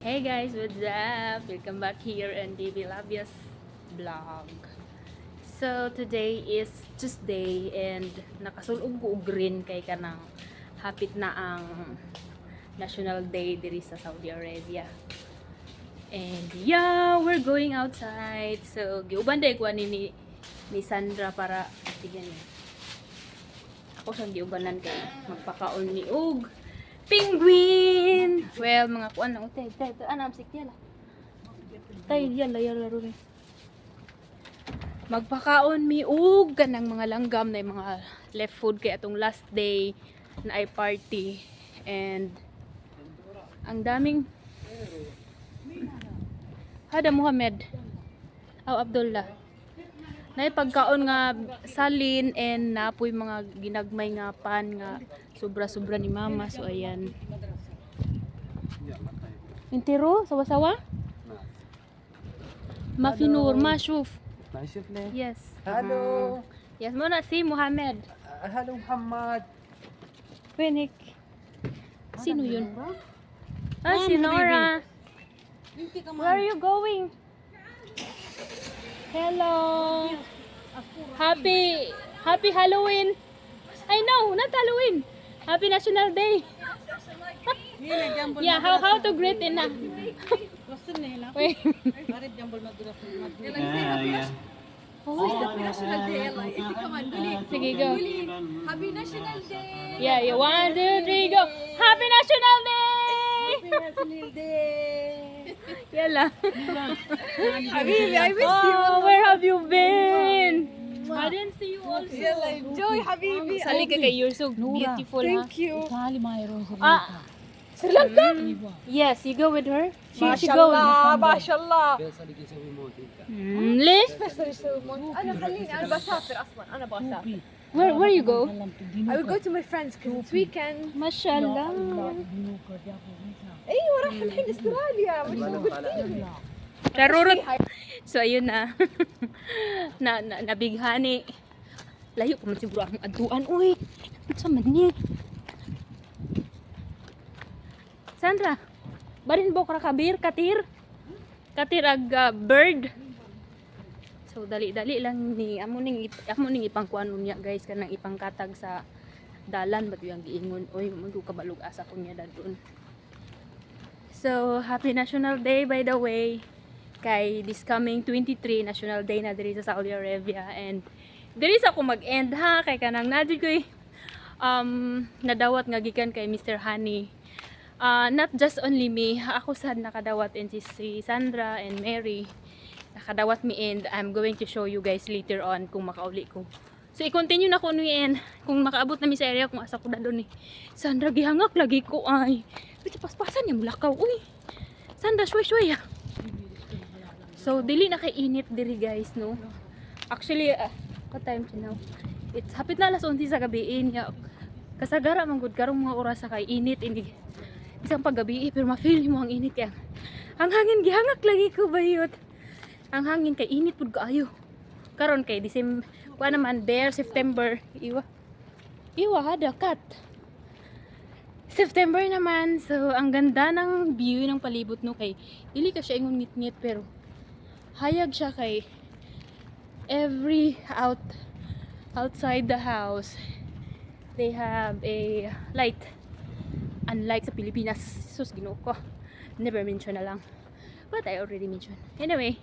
Hey guys, what's up? Welcome back here on DB Labia's vlog. So today is Tuesday and nakasulog ko og green kay kanang hapit na ang National Day diri sa Saudi Arabia. And yeah, we're going outside. So giuban day ko ni Sandra para tigyan niya. Ako siyang giubanan kay magpakaon ni og penguin. Well, mga kuan lang utay. Anam sikya la. Tay diyan laro ni. Magpakaon mi og kanang mga langgam na mga left food kay atong last day na ay party. And ang daming Hada Muhammad. Abdullah. Na pagkaon nga salin and napoy mga ginagmay nga pan nga sobra-sobra ni mama. So ayan. Intero sawa-sawa? Mafinur, mashuf. Mashuf ne? Yes. Hello. Yes, mo na si Muhammad. Hello Muhammad. Penik. Sino yun? Si Nora. Where are you going? Hello. Happy Halloween. I know, not Halloween. Happy National Day. Yeah, how to greet in Wait. National Day, like, come on, Sige, go. Happy National Day! Yeah, 1, 2, 3, go. Happy National Day! National Day! Yala. Habibi, I miss you! Oh, where have you been? I didn't see you also. Yalla, enjoy, Habibi! Salika kay, you're so beautiful, Thank you! Sri Lanka? Yes, you go with her. She go with MashaAllah, MashaAllah! ليش؟ أنا خليني أنا بسافر أصلا أنا بسافر. Where you go? I will go to my friends because it's weekend. ما شاء الله. أيوة راح الحين أستراليا مش قلتيلي. Charurot. So ayun na. Nabighani. Layo pa man siguro ang aduan. Uy, sa mani. Sandra, barin bo katir. Katir ag bird. So dali-dali lang ni amo ning ipangkuan niya guys kanang ipangkatag sa dalan ba't yung giingon oy magkabalog asa ko niya dadon. So happy National Day by the way kay this coming 23 National Day na diri sa Saudi Arabia and diri sa ako mag-end ha kay kanang nadid ko nadawat nga gikan kay Mr. Honey. Not just only me, ako sad nakadawat and si Sandra and Mary nakadawat mi and I'm going to show you guys later on kung makauli ko. So i-continue na ko ni and kung makaabot na mi sa area kung asa ko na doon ni Sandra gihangak lagi ko ay. Piti paspasan niya mulakaw. Uy. Sandra shway. So dili na kay init diri guys no. Actually what time is now? It's hapit na alas 11 sa gabi niya. Kasagara man gud karong mga oras sa kay init hindi isang paggabi pero ma-feel mo ang init kaya. Ang hangin gihangak lagi ko bayot. Ang hangin kay init pud kaayo. Karon kay December, kuan naman there September, iwa hada kat. September naman, so ang ganda ng view ng palibot no kay dili ka siya ingon ngit-ngit pero hayag siya kay outside the house they have a light. Unlike sa Pilipinas, sus Ginoo ko. Never mention na lang. But I already mentioned. Anyway,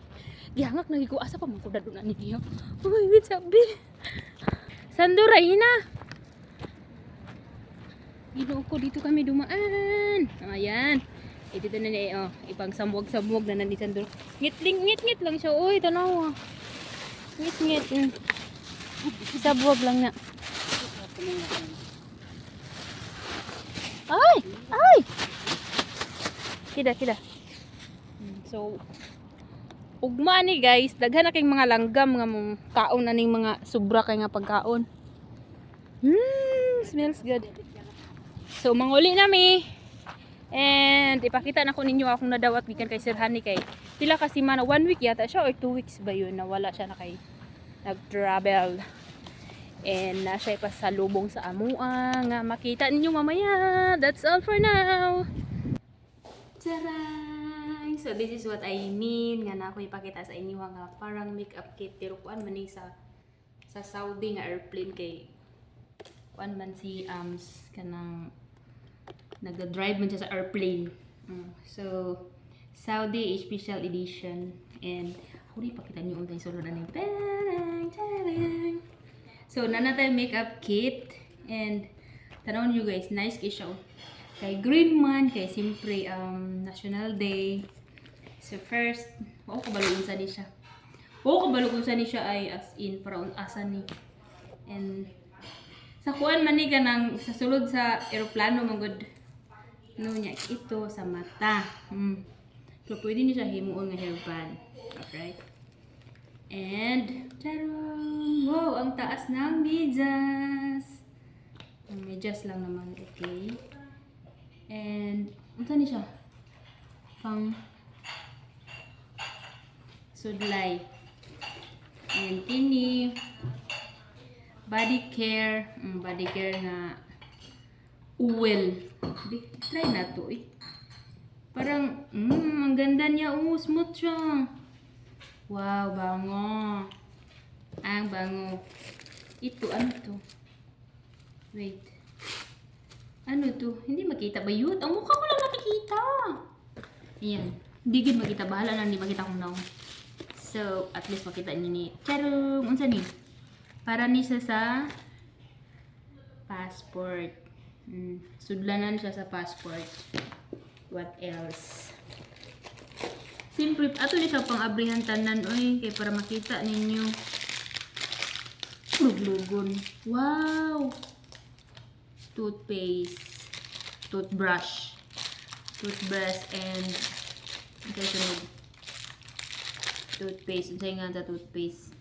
gihangak nagi ko asa pa man ko dadun ani niyo. Uy, wait sabi. Sanduray na. Ginoo ko dito kami dumaan. Ayan. Dito na ni ipang samwag na ni Sandur. Ngit lang siya. Uy, tanaw. Ngit. Sabwag lang na. Ay! Kida. So, ugma ni guys, daghan na kayong mga langgam nga mong kaon na ning mga sobra kay nga pagkaon. Smells good. So, manguli nami. And ipakita na ko ninyo akong nadawat gikan kay Sir Honey kay pila kasi man 1 week yata siya or 2 weeks ba yun nawala siya na kay nag-travel. And siya pasalubong sa amua nga makita ninyo mamaya. That's all for now. Tara! So this is what I mean nga na ako ipakita sa inyo nga parang makeup kit pero kuan man ni sa Saudi nga airplane kay kuan man si kanang nagda-drive man siya sa airplane. So Saudi special edition and ako rin ipakita niyo ang solo na ni so nanatay makeup kit and tanawon niyo guys, nice kay siya. Kay green man, kay siyempre National Day. So first, oo kabalukon sa ni siya. Oo kabalukon sa ni siya ay as in para asa ni. And sa kuan man ni kanang sa sulod sa eroplano magud. No niya ito sa mata. So pwede ni siya himuon nga hairband. Alright. And taron! Wow, ang taas ng medyas. Ang medyas lang naman, okay. And, unta ni siya? Pang sudlay. And kini body care nga oil. Try na to eh. Parang, ang ganda niya. Smooth siya. Wow, bango. Ang bango. Ito, ano to? Wait. Ano to? Hindi makita ba yun? Ang mukha ko lang nakikita. Ayan. Hindi gid makita. Bahala na hindi makita kung naon. So, at least makita niyo ni. Charum! Unsa ni? Para ni sa passport. Sudlanan siya sa passport. What else? Simple. Ato ni siya pang abrihan tanan. Oy, kay para makita ninyo. Luglugon. Wow! Toothpaste, toothbrush, and okay, sunod. Toothpaste, unsay nga ta toothpaste.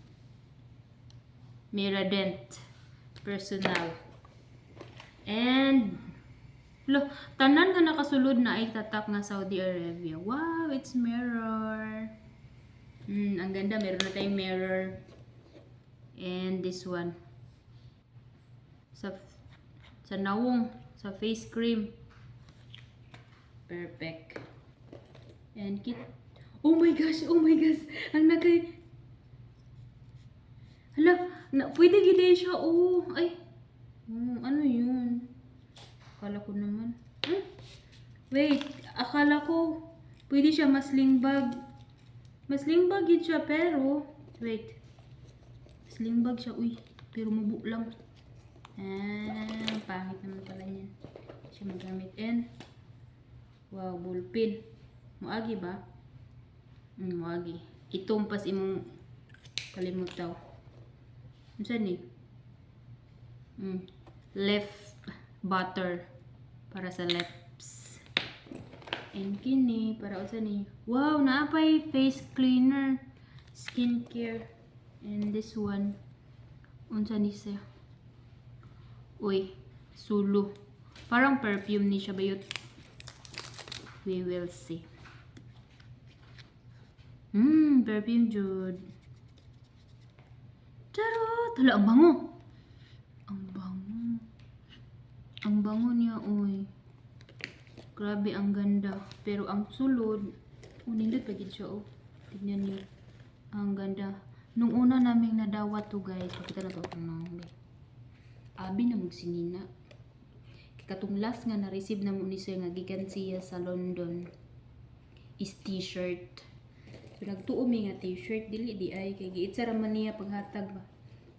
Miradent, personal. And tanan nga nakasulod na ay tatak nga Saudi Arabia. Wow, it's mirror. Ang ganda, meron na tayong mirror. And this one. Sa nawong, sa face cream. Perfect. And oh my gosh. Ang hala, pwede gid siya. Oh, ay. Ano yun? Akala ko naman. Wait, akala ko pwede siya masling bag. Masling bag yun siya pero wait. Masling bag siya, uy. Pero mubo lang. Pangit naman pala niyan. Siya magamit. And, wow, ballpen. Muagi ba? Muagi. Itong pas imong kalimutaw. Ano saan eh? Left butter. Para sa lips. And kini, para usan ni. Wow, naapay face cleaner. Skincare. And this one. Unsa ni siya? Uy, sulo. Parang perfume ni siya bayot. We will see. Perfume jud. Charot! Hala, ang bango. Ang bango niya, uy. Grabe, ang ganda. Pero ang sulod, nindot pa gid siya, oh. Tignan niyo. Ang ganda. Nung una naming nadawat to, guys. Pakita na to kung nang abi na magsinina. Katong last nga na-receive na mo ni siya nga gikan siya sa London is t-shirt. Pinagtuo mi nga t-shirt dili di ay kay giitsa ra man niya paghatag ba.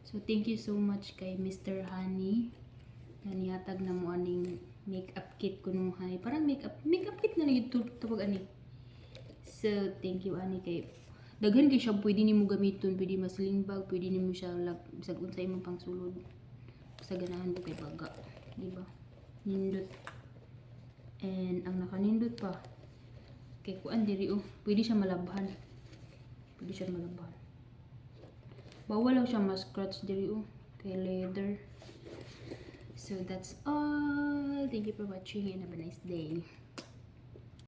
So thank you so much kay Mr. Honey. Nga nihatag na mo aning makeup kit kuno hay. Parang makeup kit na lang ito tawag ani. So thank you ani kay daghan kay siya pwede nimo gamiton, pwede masling bag, pwede nimo siya bisag unsay imong pangsulod. Sa ganahan ko kay baga, di ba? Nindot. And ang nakanindot pa kay kuan diri pwede siya malabhan. Bawal lang siya ma-scratch diri kay leather. So that's all. Thank you for watching and have a nice day.